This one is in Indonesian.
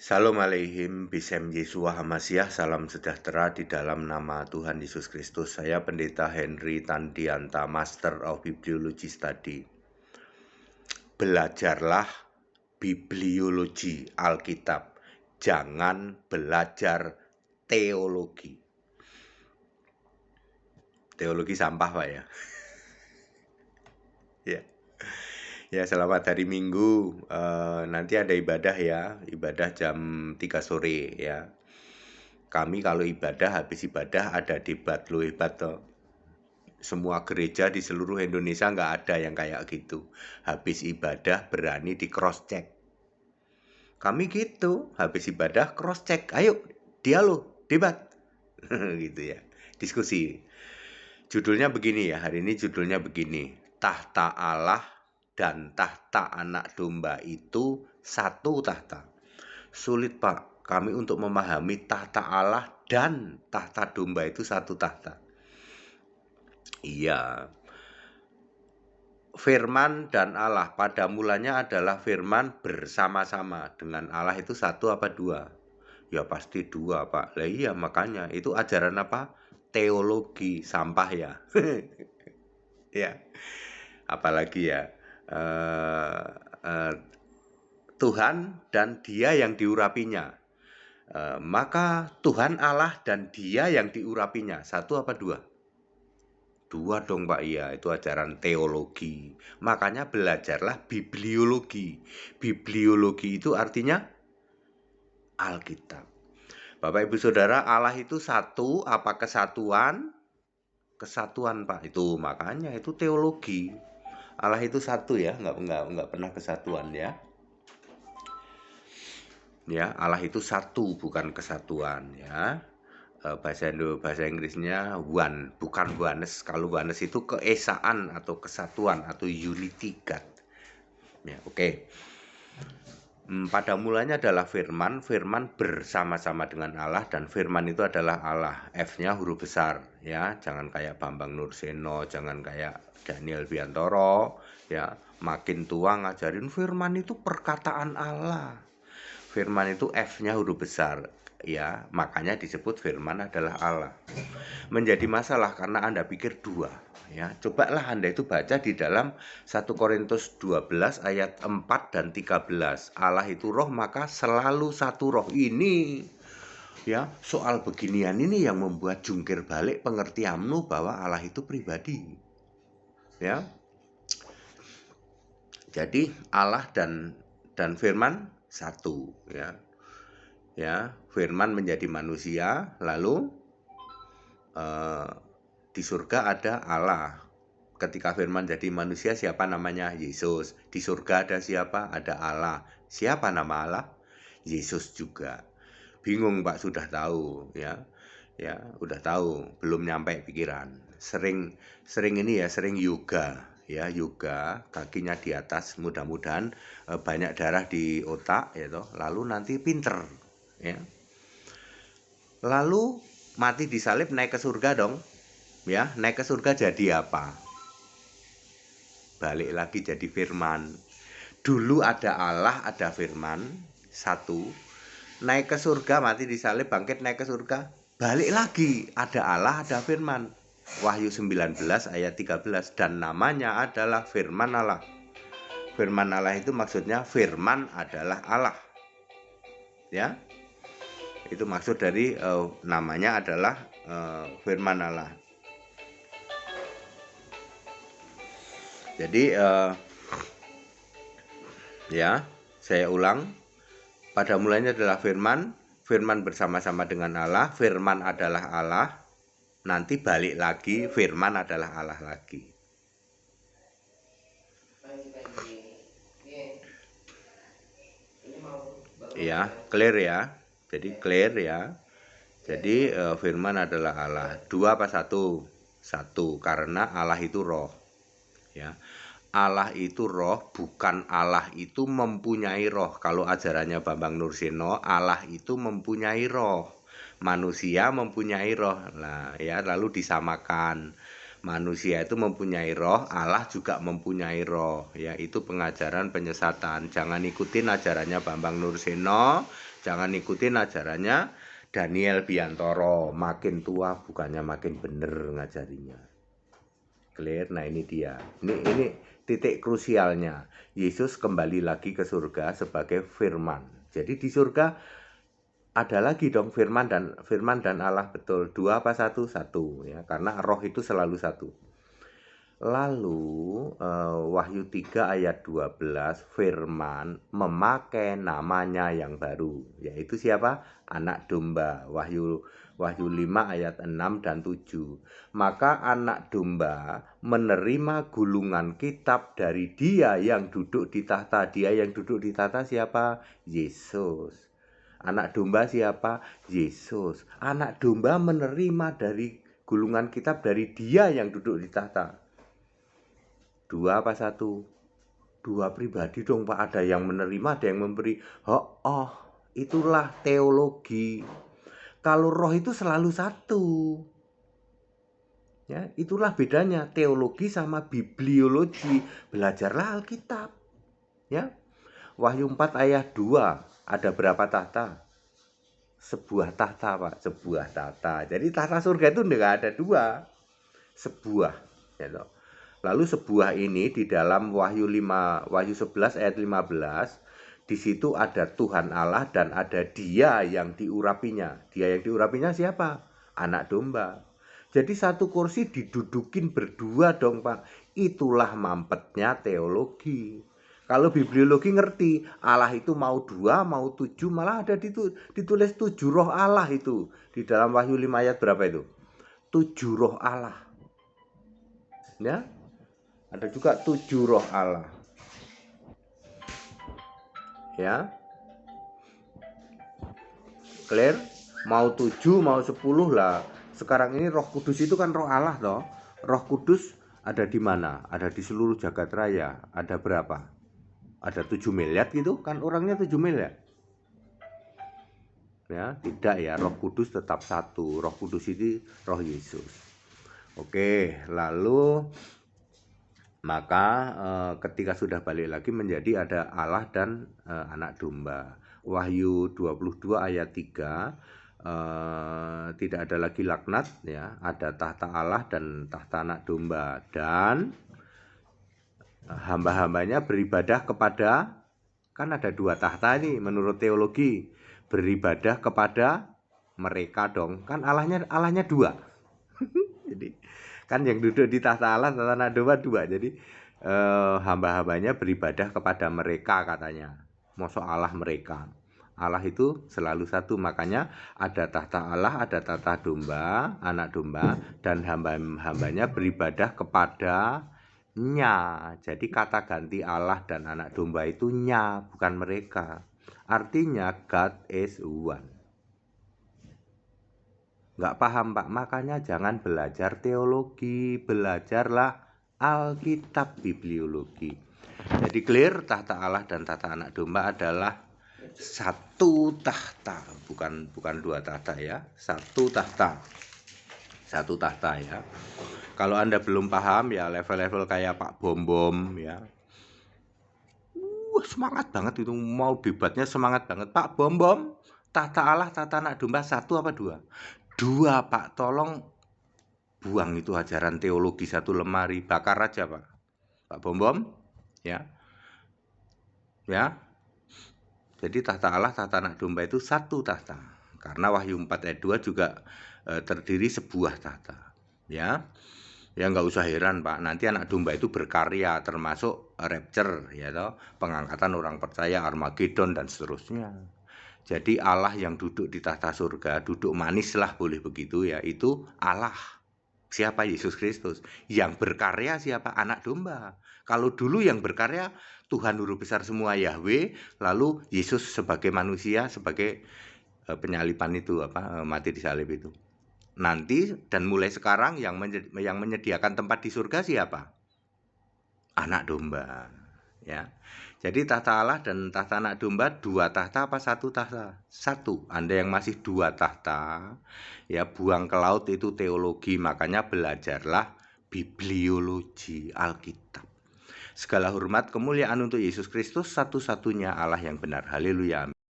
Shalom aleihim, Bisem Yesua Hamasyah, salam sejahtera di dalam nama Tuhan Yesus Kristus. Saya Pendeta Henry Tandianta, Master of Bibliology Study. Belajarlah bibliologi Alkitab, jangan belajar teologi. Teologi sampah, Pak ya. Ya, selamat hari Minggu. Nanti ada ibadah ya, ibadah jam 3 sore ya. Kami kalau ibadah, habis ibadah ada debat, lo hebat toh. Semua gereja di seluruh Indonesia nggak ada yang kayak gitu. Habis ibadah berani di cross check. Kami gitu, habis ibadah cross check. Ayo, dialog, debat. Gitu ya, diskusi. Judulnya begini ya, hari ini judulnya begini. Tahta Allah dan tahta anak domba itu satu tahta. Sulit Pak, kami untuk memahami tahta Allah dan tahta domba itu satu tahta. Iya. Firman dan Allah pada mulanya adalah firman bersama-sama. Dengan Allah itu satu apa dua? Ya pasti dua Pak. Lah iya makanya itu ajaran apa? Teologi sampah ya. Ya. Apalagi ya. Tuhan dan dia yang diurapinya. Maka Tuhan Allah dan dia yang diurapinya. Satu apa dua? Dua dong Pak, iya itu ajaran teologi. Makanya belajarlah bibliologi. Bibliologi itu artinya Alkitab. Bapak Ibu Saudara, Allah itu satu apa kesatuan? Kesatuan Pak, itu makanya itu teologi. Allah itu satu ya, nggak pernah kesatuan ya. Ya, Allah itu satu bukan kesatuan ya. Bahasa Inggrisnya one, bukan oneness. Kalau oneness itu keesaan atau kesatuan atau unity God. Ya, oke. Pada mulanya adalah firman, firman bersama-sama dengan Allah dan firman itu adalah Allah. F-nya huruf besar ya, jangan kayak Bambang Nurseno, jangan kayak Daniel Biantoro ya. Makin tua ngajarin firman itu perkataan Allah. Firman itu F-nya huruf besar ya, makanya disebut firman adalah Allah. Menjadi masalah karena Anda pikir dua ya. Cobalah Anda itu baca di dalam 1 Korintus 12 ayat 4 dan 13. Allah itu roh maka selalu satu roh. Ini ya, soal beginian ini yang membuat jungkir balik pengertianmu bahwa Allah itu pribadi. Ya. Jadi Allah dan firman satu ya. Ya, firman menjadi manusia, lalu di surga ada Allah. Ketika firman jadi manusia, siapa namanya? Yesus. Di surga ada siapa? Ada Allah. Siapa nama Allah? Yesus juga. Bingung Pak, sudah tahu ya. Ya, udah tahu, belum nyampe pikiran. Sering ini ya, sering yoga. Ya, yoga, kakinya di atas, mudah-mudahan banyak darah di otak ya toh. Lalu nanti pinter ya. Lalu mati disalib naik ke surga dong. Ya, naik ke surga jadi apa? Balik lagi jadi firman. Dulu ada Allah, ada firman, satu. Naik ke surga, mati disalib, bangkit naik ke surga. Balik lagi, ada Allah, ada firman. Wahyu 19 ayat 13. Dan namanya adalah firman Allah. Firman Allah itu maksudnya firman adalah Allah. Ya. Itu maksud dari namanya adalah firman Allah. Jadi ya, saya ulang. Pada mulanya adalah firman, firman bersama-sama dengan Allah, firman adalah Allah. Nanti balik lagi, firman adalah Allah lagi. Ya, clear ya. Jadi clear ya. Jadi firman adalah Allah. Dua apa satu? Satu, karena Allah itu roh. Ya. Allah itu roh, bukan Allah itu mempunyai roh. Kalau ajarannya Bambang Nurseno, Allah itu mempunyai roh. Manusia mempunyai roh. Nah, ya lalu disamakan. Manusia itu mempunyai roh, Allah juga mempunyai roh. Ya, itu pengajaran penyesatan. Jangan ikutin ajarannya Bambang Nurseno, Jangan ikutin ajarannya Daniel Biantoro, makin tua bukannya makin bener ngajarinya. Clear? Nah ini dia. Ini titik krusialnya. Yesus kembali lagi ke surga sebagai firman. Jadi di surga ada lagi dong firman dan Allah, betul. Dua apa satu? Satu ya. Karena roh itu selalu satu. Lalu Wahyu 3 ayat 12, firman memakai namanya yang baru, yaitu siapa? Anak domba. Wahyu 5 ayat 6 dan 7. Maka anak domba menerima gulungan kitab dari dia yang duduk di tahta. Dia yang duduk di tahta siapa? Yesus. Anak domba siapa? Yesus. Anak domba menerima dari gulungan kitab dari dia yang duduk di tahta. Dua apa satu? Dua pribadi dong Pak. Ada yang menerima, ada yang memberi. Oh, itulah teologi. Kalau roh itu selalu satu. Ya, itulah bedanya teologi sama bibliologi. Belajarlah Alkitab. Ya. Wahyu 4 ayat 2. Ada berapa tahta? Sebuah tahta, Pak. Sebuah tahta. Jadi tahta surga itu enggak ada dua. Sebuah, ya toh. Lalu sebuah ini di dalam Wahyu 11 ayat 15, di situ ada Tuhan Allah dan ada dia yang diurapinya. Dia yang diurapinya siapa? Anak domba. Jadi satu kursi didudukin berdua dong Pak. Itulah mampetnya teologi. Kalau bibliologi ngerti, Allah itu mau 2, mau 7, malah ada ditulis 7 roh Allah itu. Di dalam Wahyu 5 ayat berapa itu? 7 roh Allah. Ya, ada juga 7 roh Allah. Ya. Clear? Mau 7, mau 10 lah. Sekarang ini Roh Kudus itu kan roh Allah toh. Roh Kudus ada di mana? Ada di seluruh jagat raya. Ada berapa? Ada 7 miliar gitu kan, orangnya 7 miliar. Ya, tidak ya. Roh Kudus tetap satu. Roh Kudus itu roh Yesus. Oke, lalu maka ketika sudah balik lagi menjadi ada Allah dan anak domba. Wahyu 22 ayat 3, tidak ada lagi laknat ya, ada tahta Allah dan tahta anak domba, dan hamba-hambanya beribadah kepada, kan ada 2 tahta ini menurut teologi, beribadah kepada mereka dong, kan Allahnya 2. Jadi kan yang duduk di tahta Allah, tahta anak domba 2. Jadi hamba-hambanya beribadah kepada mereka katanya. Mosok Allah mereka. Allah itu selalu satu, makanya ada tahta Allah, ada tahta domba, anak domba, dan hamba-hambanya beribadah kepadanya. Jadi kata ganti Allah dan anak domba itu nya, bukan mereka. Artinya God is one. Nggak paham Pak, makanya jangan belajar teologi, belajarlah Alkitab, bibliologi. Jadi clear, tahta Allah dan tahta anak domba adalah satu tahta, bukan 2 tahta ya, satu tahta ya. Kalau Anda belum paham ya, level-level kayak Pak Bom ya, semangat banget itu, mau debatnya semangat banget. Pak Bom, tahta Allah, tahta anak domba 1 apa 2? 2 Pak, tolong buang itu ajaran teologi 1 lemari, bakar aja Pak. Pak Bom ya. Ya. Jadi tahta Allah, tahta anak domba itu 1 tahta. Karena Wahyu 4 ayat 2 juga terdiri sebuah tahta. Ya. Ya nggak usah heran Pak, nanti anak domba itu berkarya, termasuk rapture ya toh, pengangkatan orang percaya, Armageddon dan seterusnya. Jadi Allah yang duduk di tahta surga, duduk manis lah boleh begitu ya, itu Allah. Siapa? Yesus Kristus. Yang berkarya siapa? Anak domba. Kalau dulu yang berkarya Tuhan Huruf Besar semua, Yahweh, lalu Yesus sebagai manusia, sebagai penyaliban itu, mati di salib itu. Nanti dan mulai sekarang yang menyediakan tempat di surga siapa? Anak domba. Ya. Jadi tahta Allah dan tahta anak domba 2 tahta apa 1 tahta? 1. Anda yang masih 2 tahta, ya buang ke laut itu teologi, makanya belajarlah bibliologi Alkitab. Segala hormat kemuliaan untuk Yesus Kristus, satu-satunya Allah yang benar. Haleluya, amin.